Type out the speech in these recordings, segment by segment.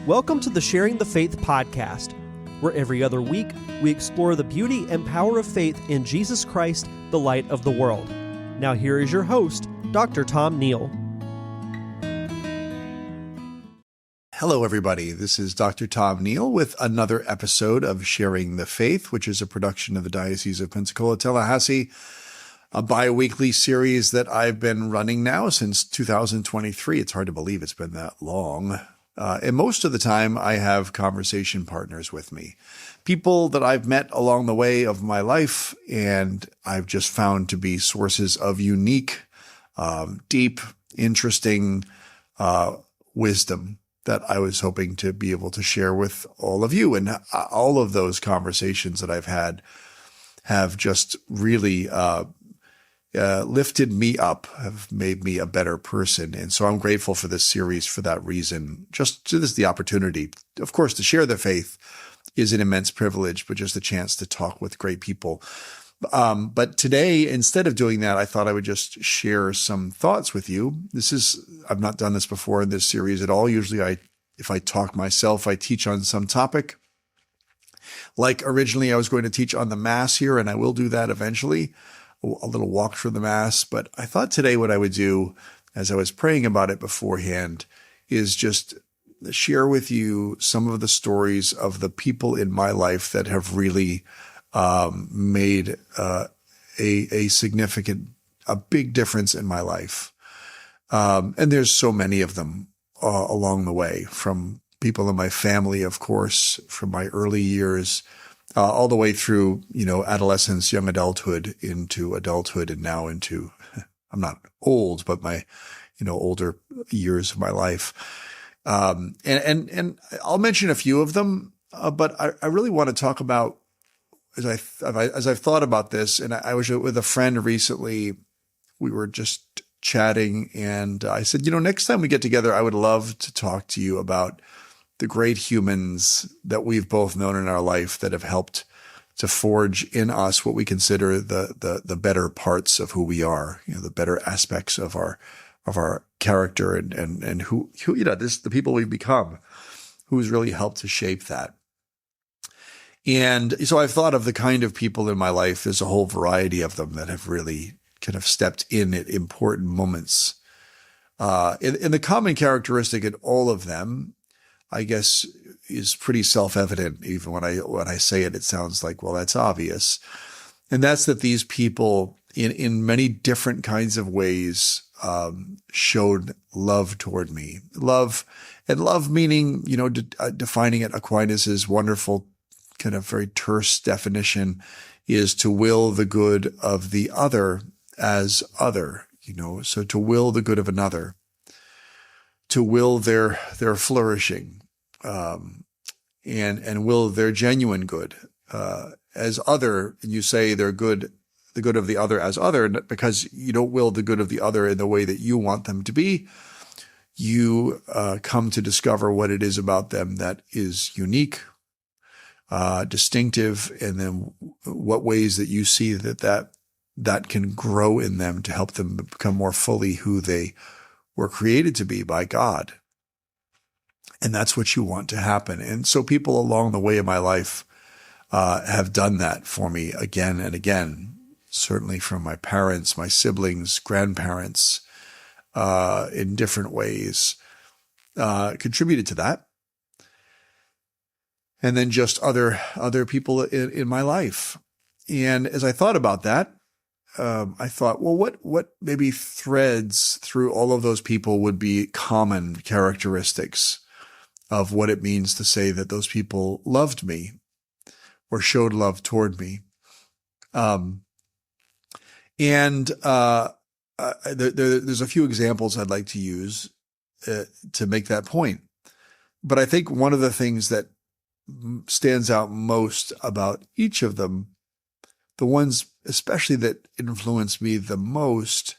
Welcome to the Sharing the Faith podcast, where every other week we explore the beauty and power of faith in Jesus Christ, the light of the world. Now here is your host, Dr. Tom Neal. Hello, everybody. This is Dr. Tom Neal with another episode of Sharing the Faith, which is a production of the Diocese of Pensacola-Tallahassee, a bi-weekly series that I've been running now since 2023. It's hard to believe it's been that long. And most of the time, I have conversation partners with me, people that I've met along the way of my life, and I've just found to be sources of unique, deep, interesting wisdom that I was hoping to be able to share with all of you. And all of those conversations that I've had have just really lifted me up, have made me a better person. And so I'm grateful for this series for that reason. Just this is the opportunity, of course, to share the faith is an immense privilege, but just a chance to talk with great people. But today, instead of doing that, I thought I would just share some thoughts with you. I've not done this before in this series at all. Usually if I talk myself, I teach on some topic. Like originally I was going to teach on the Mass here, and I will do that eventually, a little walk through the Mass. But I thought today what I would do, as I was praying about it beforehand, is just share with you some of the stories of the people in my life that have really made a significant, a big difference in my life. And there's so many of them along the way, from people in my family, of course, from my early years, all the way through, adolescence, young adulthood, into adulthood, and now into, I'm not old, but my, older years of my life. And I'll mention a few of them, but I really want to talk about, as I've thought about this, and I was with a friend recently, we were just chatting, and I said, next time we get together, I would love to talk to you about the great humans that we've both known in our life that have helped to forge in us what we consider the better parts of who we are, the better aspects of our character and who the people we've become, who's really helped to shape that. And so I've thought of the kind of people in my life. There's a whole variety of them that have really kind of stepped in at important moments. And the common characteristic in all of them, I guess, is pretty self-evident. Even when I say it, it sounds like, well, that's obvious. And that's that these people in many different kinds of ways showed love toward me. Love meaning, defining it Aquinas's wonderful kind of very terse definition is to will the good of the other as other, so to will the good of another, to will their flourishing, and will their genuine good, as other. And you say their good, the good of the other as other, because you don't will the good of the other in the way that you want them to be. You come to discover what it is about them that is unique, distinctive, and then what ways that you see that can grow in them to help them become more fully who they were created to be by God. And that's what you want to happen. And so people along the way of my life have done that for me again and again, certainly from my parents, my siblings, grandparents, in different ways, contributed to that. And then just other people in my life. And as I thought about that, I thought, well, what maybe threads through all of those people would be common characteristics of what it means to say that those people loved me or showed love toward me. There's a few examples I'd like to use to make that point. But I think one of the things that stands out most about each of them, the ones especially that influenced me the most,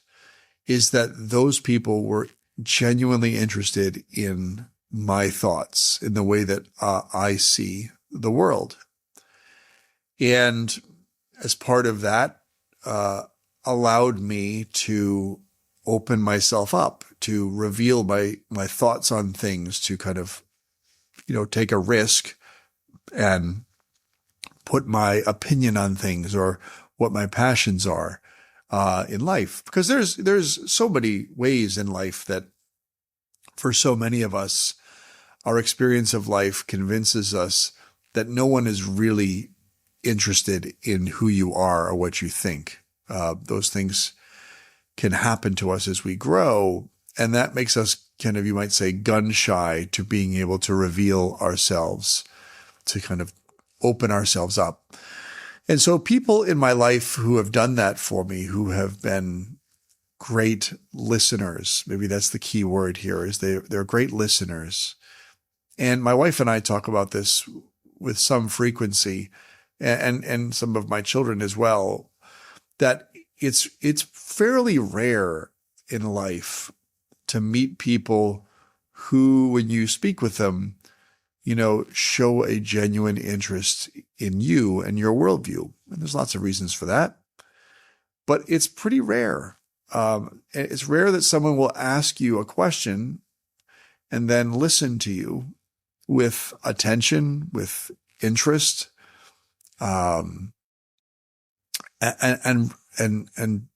is that those people were genuinely interested in my thoughts, in the way that I see the world. And as part of that, allowed me to open myself up, to reveal my thoughts on things, to kind of take a risk and put my opinion on things or what my passions are in life. Because there's so many ways in life that for so many of us, our experience of life convinces us that no one is really interested in who you are or what you think. Those things can happen to us as we grow, and that makes us kind of, you might say, gun shy to being able to reveal ourselves, to kind of open ourselves up. And so people in my life who have done that for me, who have been great listeners, maybe that's the key word here, is they're great listeners. And my wife and I talk about this with some frequency, and some of my children as well, that it's fairly rare in life to meet people who, when you speak with them, show a genuine interest in you and your worldview. And there's lots of reasons for that, but it's pretty rare. It's rare that someone will ask you a question and then listen to you with attention, with interest, and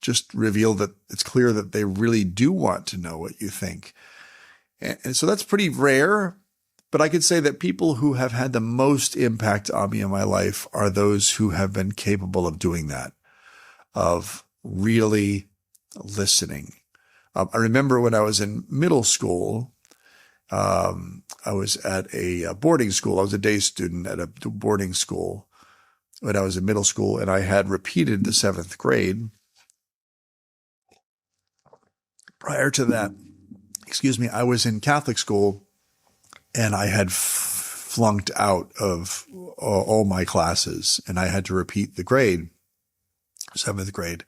just reveal that it's clear that they really do want to know what you think. And so that's pretty rare. But I could say that people who have had the most impact on me in my life are those who have been capable of doing that, of really listening. I remember when I was in middle school, I was at a boarding school. I was a day student at a boarding school when I was in middle school, and I had repeated the 7th grade. Prior to that, I was in Catholic school, and I had flunked out of all my classes, and I had to repeat the grade, 7th grade.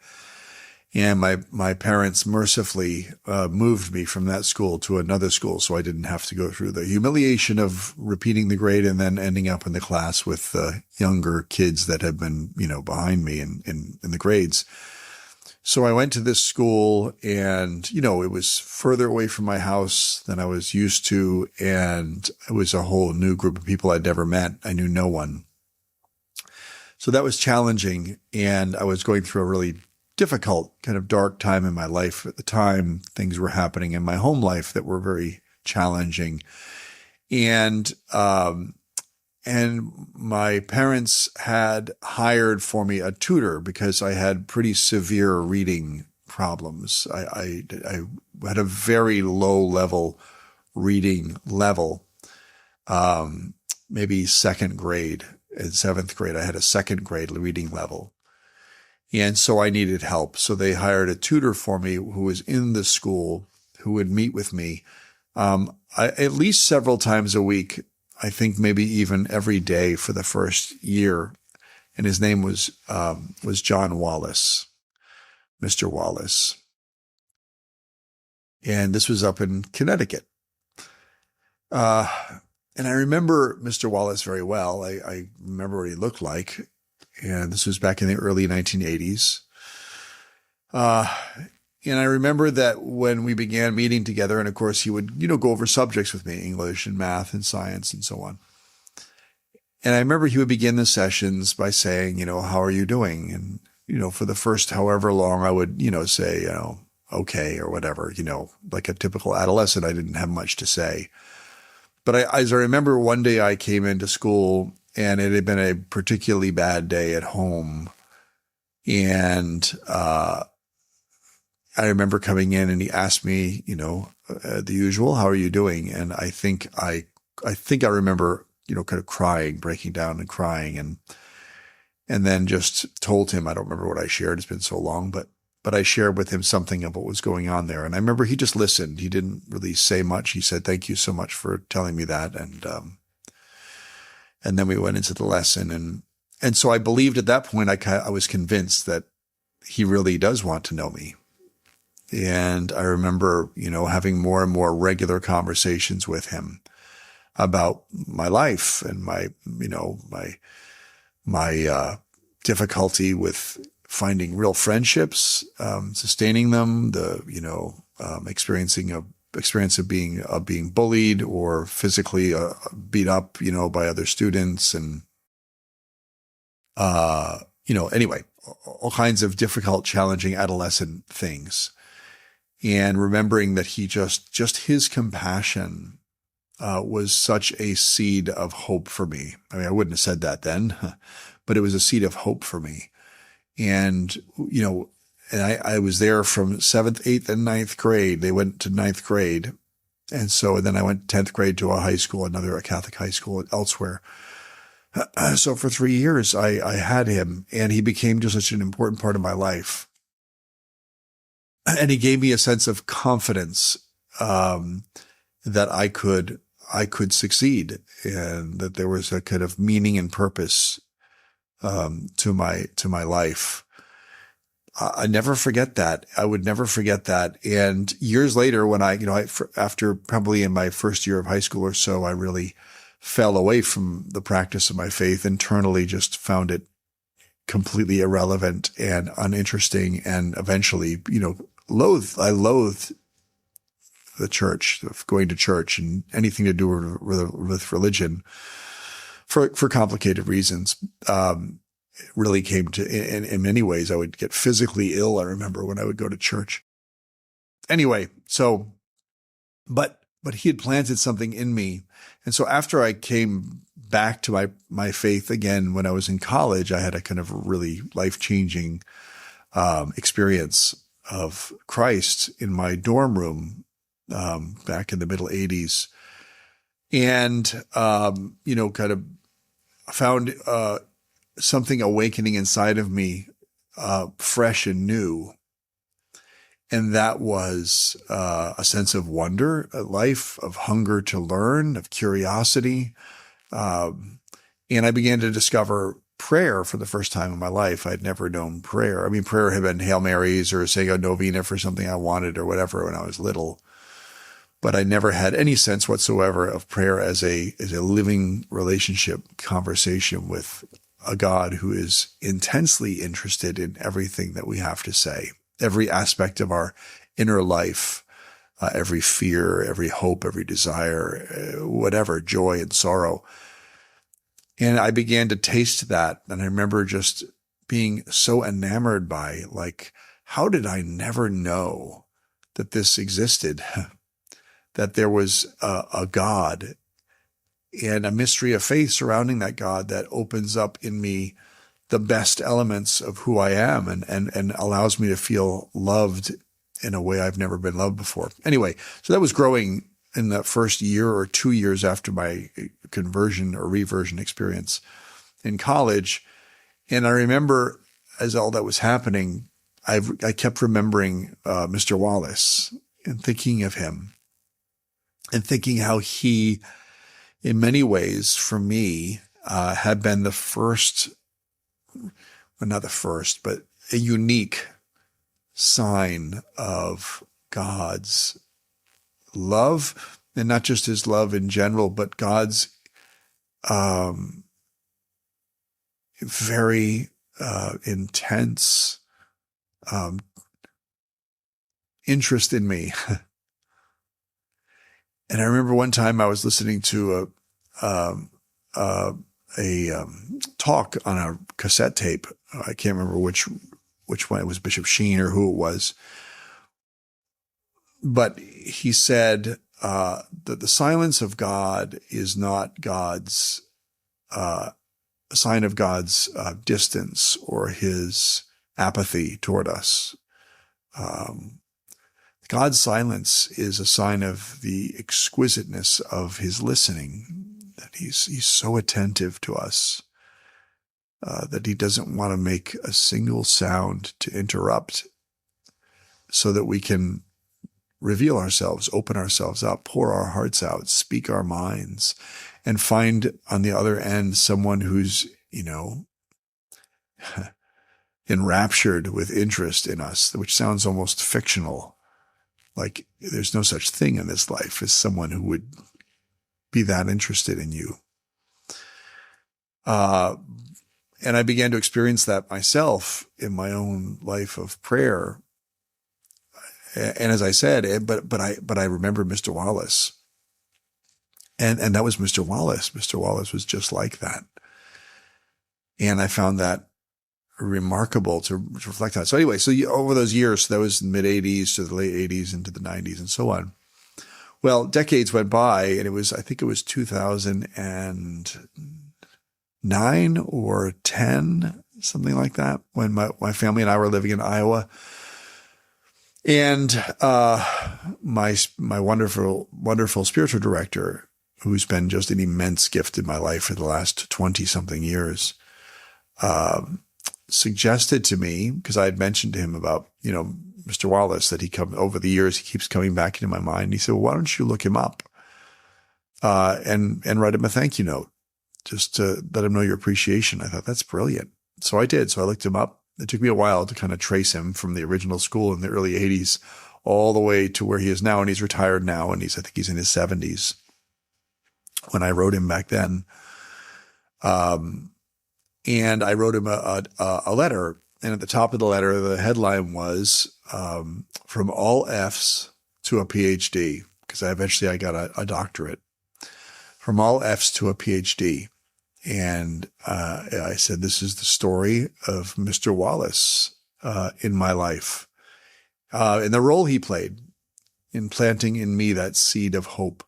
And my parents mercifully moved me from that school to another school, so I didn't have to go through the humiliation of repeating the grade and then ending up in the class with younger kids that had been, behind me in the grades. So I went to this school, and, it was further away from my house than I was used to, and it was a whole new group of people I'd never met. I knew no one. So that was challenging, and I was going through a really difficult, kind of dark time in my life at the time. Things were happening in my home life that were very challenging. And my parents had hired for me a tutor because I had pretty severe reading problems. I had a very low level reading level, maybe 2nd grade. In 7th grade, I had a 2nd grade reading level. And so I needed help. So they hired a tutor for me who was in the school, who would meet with me at least several times a week. I think maybe even every day for the first year. And his name was John Wallace, Mr. Wallace. And this was up in Connecticut. And I remember Mr. Wallace very well. I remember what he looked like. And this was back in the early 1980s. And I remember that when we began meeting together, and of course he would, go over subjects with me, English and math and science and so on. And I remember he would begin the sessions by saying, how are you doing? And, for the first however long I would, say, okay, or whatever, like a typical adolescent, I didn't have much to say. But as I remember, one day I came into school, and it had been a particularly bad day at home. And I remember coming in, and he asked me, the usual, how are you doing? And I think I remember, kind of crying, breaking down and crying, and then just told him, I don't remember what I shared. It's been so long, but I shared with him something of what was going on there. And I remember he just listened. He didn't really say much. He said, thank you so much for telling me that. And then we went into the lesson. And so I believed at that point, I was convinced that he really does want to know me. And I remember, having more and more regular conversations with him about my life and my difficulty with finding real friendships, sustaining them, experiencing a experience of being bullied or physically beat up, by other students, and anyway, all kinds of difficult, challenging adolescent things. And remembering that he just his compassion was such a seed of hope for me. I mean, I wouldn't have said that then, but it was a seed of hope for me. And, and I was there from 7th, 8th, and 9th grade. They went to 9th grade. And then I went 10th grade to a Catholic high school elsewhere. So for 3 years, I had him, and he became just such an important part of my life. And he gave me a sense of confidence, that I could succeed, and that there was a kind of meaning and purpose, to my life. I never forget that. I would never forget that. And years later, when after probably in my first year of high school or so, I really fell away from the practice of my faith, internally just found it completely irrelevant and uninteresting, and eventually, I loathed the church, going to church, and anything to do with religion for complicated reasons. It really came to, in many ways, I would get physically ill. I remember when I would go to church. Anyway, but he had planted something in me. And so after I came back to my faith again, when I was in college, I had a kind of really life-changing experience of Christ in my dorm room back in the middle 80s. And, kind of found something awakening inside of me, fresh and new. And that was a sense of wonder at life, of hunger to learn, of curiosity. And I began to discover prayer for the first time in my life. I'd never known prayer. I mean, prayer had been Hail Marys or saying a novena for something I wanted or whatever when I was little. But I never had any sense whatsoever of prayer as a living relationship, conversation with a God who is intensely interested in everything that we have to say, every aspect of our inner life, every fear, every hope, every desire, whatever, joy and sorrow. And I began to taste that. And I remember just being so enamored by, how did I never know that this existed? That there was a God and a mystery of faith surrounding that God that opens up in me the best elements of who I am, and allows me to feel loved in a way I've never been loved before. Anyway, so that was growing in the first year or 2 years after my conversion or reversion experience in college. And I remember, as all that was happening, I kept remembering Mr. Wallace and thinking of him, and thinking how he, in many ways, for me, had been the first, well, not the first, but a unique sign of God's love, and not just his love in general, but God's very intense interest in me. And I remember one time I was listening to a talk on a cassette tape. I can't remember which one. It was Bishop Sheen or who it was. But he said that the silence of God is not God's a sign of God's distance or his apathy toward us. God's silence is a sign of the exquisiteness of his listening, that he's so attentive to us, that he doesn't want to make a single sound to interrupt, so that we can reveal ourselves, open ourselves up, pour our hearts out, speak our minds, and find on the other end someone who's, enraptured with interest in us, which sounds almost fictional. Like there's no such thing in this life as someone who would be that interested in you. And I began to experience that myself in my own life of prayer. And as I said, but I remember Mr. Wallace, and that was Mr. Wallace. Mr. Wallace was just like that. And I found that remarkable to reflect on. So anyway, over those years, so that was mid 80s to the late 80s into the 90s and so on. Well, decades went by, and I think it was 2009 or 10, something like that, when my family and I were living in Iowa. And my wonderful spiritual director, who's been just an immense gift in my life for the last 20-something years, suggested to me, because I had mentioned to him about, Mr. Wallace, that over the years, he keeps coming back into my mind. He said, well, why don't you look him up and write him a thank you note, just to let him know your appreciation. I thought, that's brilliant. So I did. So I looked him up. It took me a while to kind of trace him from the original school in the early 80s all the way to where he is now. And he's retired now. And I think he's in his 70s when I wrote him back then. And I wrote him a letter. And at the top of the letter, the headline was, from all F's to a PhD, because eventually I got a doctorate. From all F's to a PhD. And I said, this is the story of Mr. Wallace in my life, and the role he played in planting in me that seed of hope,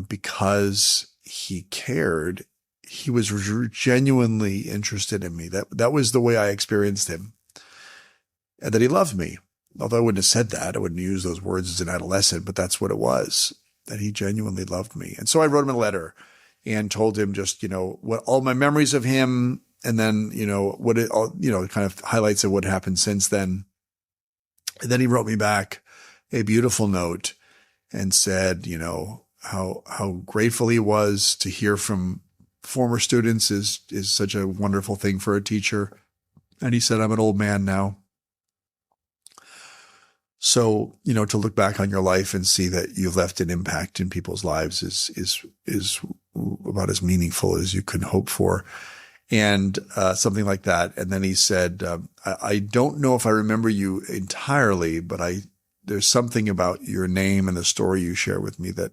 because he cared. He was genuinely interested in me. That was the way I experienced him, and that he loved me. Although I wouldn't have said that, I wouldn't use those words as an adolescent, but that's what it was, that he genuinely loved me. And so I wrote him a letter and told him just, what all my memories of him, and then, kind of highlights of what happened since then. And then he wrote me back a beautiful note and said, how grateful he was to hear from former students is such a wonderful thing for a teacher. And he said, I'm an old man now. So, to look back on your life and see that you've left an impact in people's lives is about as meaningful as you can hope for. And something like that. And then he said, I don't know if I remember you entirely, but there's something about your name and the story you share with me that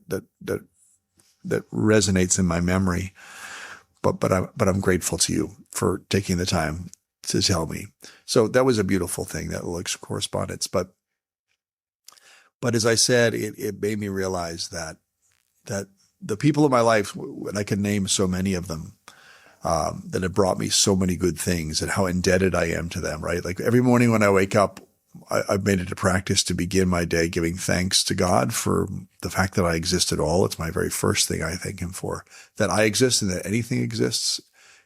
resonates in my memory. But I'm grateful to you for taking the time to tell me. So that was a beautiful thing, that little correspondence. But as I said, it made me realize that the people in my life, and I can name so many of them, that have brought me so many good things, and how indebted I am to them, right? Like every morning when I wake up, I've made it a practice to begin my day giving thanks to God for the fact that I exist at all. It's my very first thing I thank him for. That I exist and that anything exists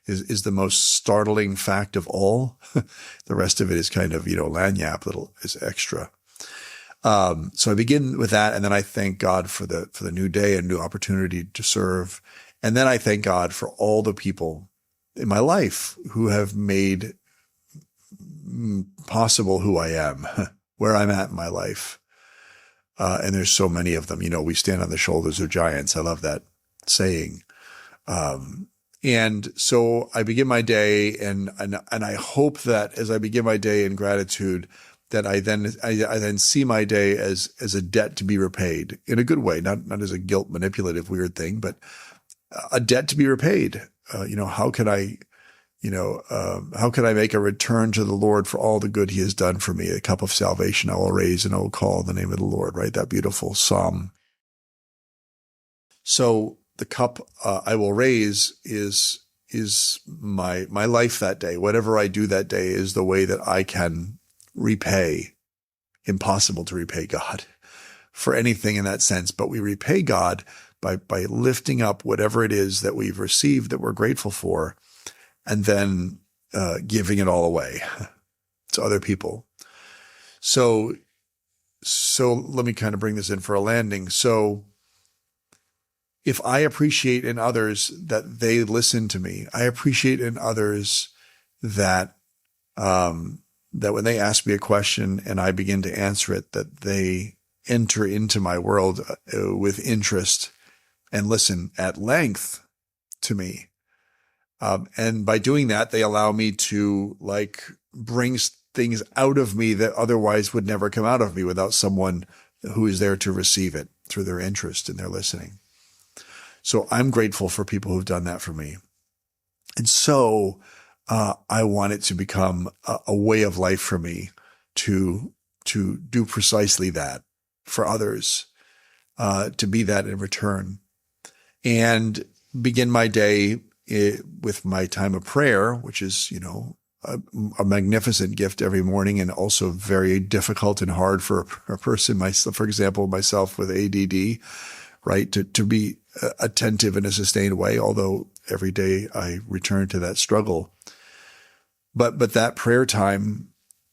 is the most startling fact of all. The rest of it is kind of, lagniappe, is extra. So I begin with that, and then I thank God for the new day and new opportunity to serve. And then I thank God for all the people in my life who have made possible who I am, where I'm at in my life. And there's so many of them. We stand on the shoulders of giants. I love that saying. And so I begin my day, and I hope that as I begin my day in gratitude, that I then see my day as a debt to be repaid in a good way, not as a guilt manipulative weird thing, but a debt to be repaid. How can I make a return to the Lord for all the good he has done for me? A cup of salvation I will raise, and I will call the name of the Lord, right? That beautiful psalm. So the cup I will raise is my life that day. Whatever I do that day is the way that I can repay. Impossible to repay God for anything in that sense, but we repay God by lifting up whatever it is that we've received that we're grateful for, and then giving it all away to other people. So let me kind of bring this in for a landing. So if I appreciate in others that they listen to me, I appreciate in others that when they ask me a question and I begin to answer it, that they enter into my world with interest and listen at length to me. And by doing that, they allow me to bring things out of me that otherwise would never come out of me without someone who is there to receive it through their interest and their listening. So I'm grateful for people who've done that for me. And so I want it to become a way of life for me to do precisely that for others, to be that in return, and begin my day with my time of prayer, which is, a magnificent gift every morning, and also very difficult and hard for a person, for example, myself with ADD, right? To be attentive in a sustained way, although every day I return to that struggle. But that prayer time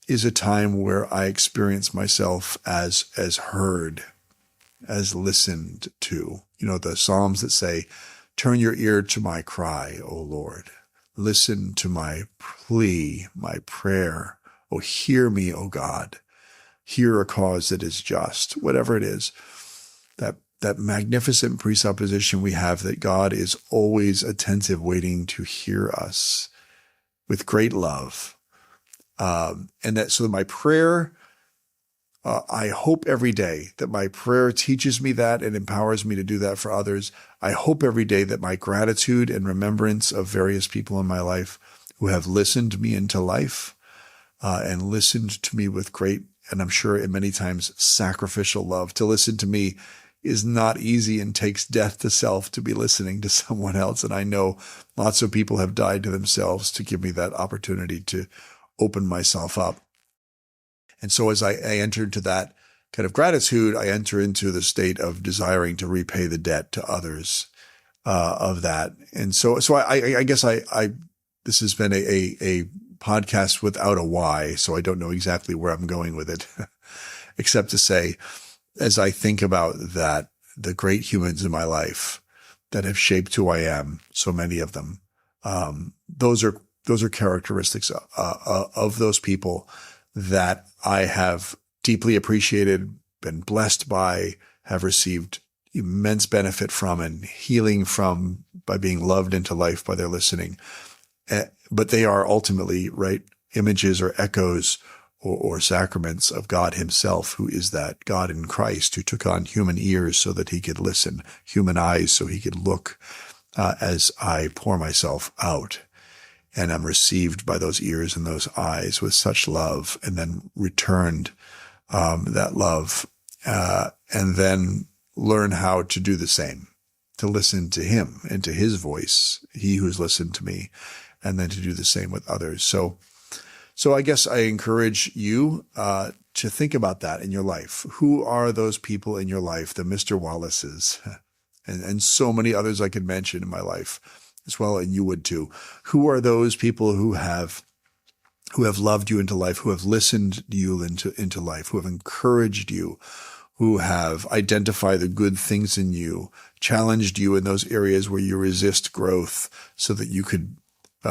is a time where I experience myself as heard, as listened to. The Psalms that say, "Turn your ear to my cry, O Lord. Listen to my plea, my prayer. Oh, hear me, O God. Hear a cause that is just." Whatever it is, that magnificent presupposition we have that God is always attentive, waiting to hear us with great love. So my prayer, I hope every day that my prayer teaches me that and empowers me to do that for others. I hope every day that my gratitude and remembrance of various people in my life who have listened me into life, and listened to me with great, and I'm sure in many times sacrificial love. To listen to me is not easy and takes death to self to be listening to someone else. And I know lots of people have died to themselves to give me that opportunity to open myself up. And so as I enter into that kind of gratitude, I enter into the state of desiring to repay the debt to others of that. And so I guess this has been a podcast without a why, so I don't know exactly where I'm going with it, except to say, as I think about that, the great humans in my life that have shaped who I am, so many of them, those are characteristics of those people that I have deeply appreciated, been blessed by, have received immense benefit from and healing from by being loved into life by their listening. But they are ultimately, right, images or echoes or sacraments of God himself, who is that God in Christ, who took on human ears so that he could listen, human eyes so he could look as I pour myself out. And I'm received by those ears and those eyes with such love, and then returned that love, and then learn how to do the same, to listen to him and to his voice, he who's listened to me, and then to do the same with others. So I guess I encourage you to think about that in your life. Who are those people in your life, the Mr. Wallaces, and so many others I could mention in my life as well, and you would too. Who are those people who have loved you into life, who have listened you into life, who have encouraged you, who have identified the good things in you, challenged you in those areas where you resist growth so that you could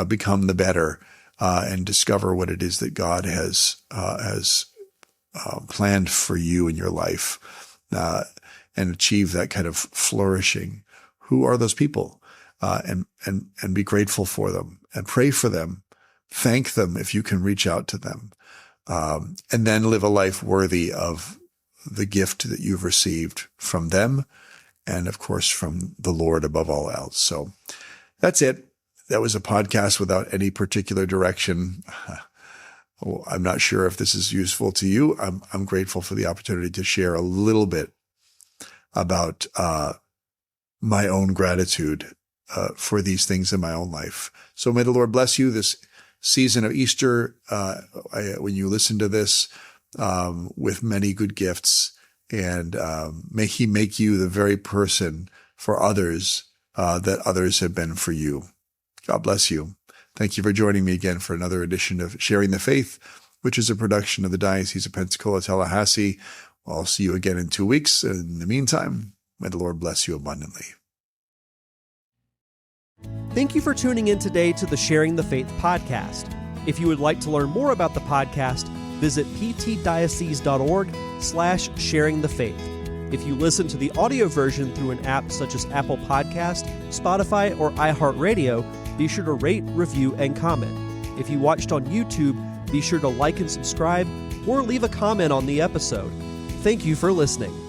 become the better, and discover what it is that God has planned for you in your life, and achieve that kind of flourishing. Who are those people? And be grateful for them and pray for them. Thank them if you can reach out to them, and then live a life worthy of the gift that you've received from them, and of course from the Lord above all else. So that's it. That was a podcast without any particular direction. I'm not sure if this is useful to you. I'm grateful for the opportunity to share a little bit about my own gratitude for these things in my own life. So may the Lord bless you this season of Easter, when you listen to this, with many good gifts, and may he make you the very person for others that others have been for you. God bless you. Thank you for joining me again for another edition of Sharing the Faith, which is a production of the Diocese of Pensacola-Tallahassee. I'll see you again in 2 weeks. In the meantime, may the Lord bless you abundantly. Thank you for tuning in today to the Sharing the Faith podcast. If you would like to learn more about the podcast, visit ptdiocese.org/sharingthefaith. If you listen to the audio version through an app such as Apple Podcast, Spotify, or iHeartRadio, be sure to rate, review, and comment. If you watched on YouTube, Be sure to like and subscribe or leave a comment on the episode. Thank you for listening.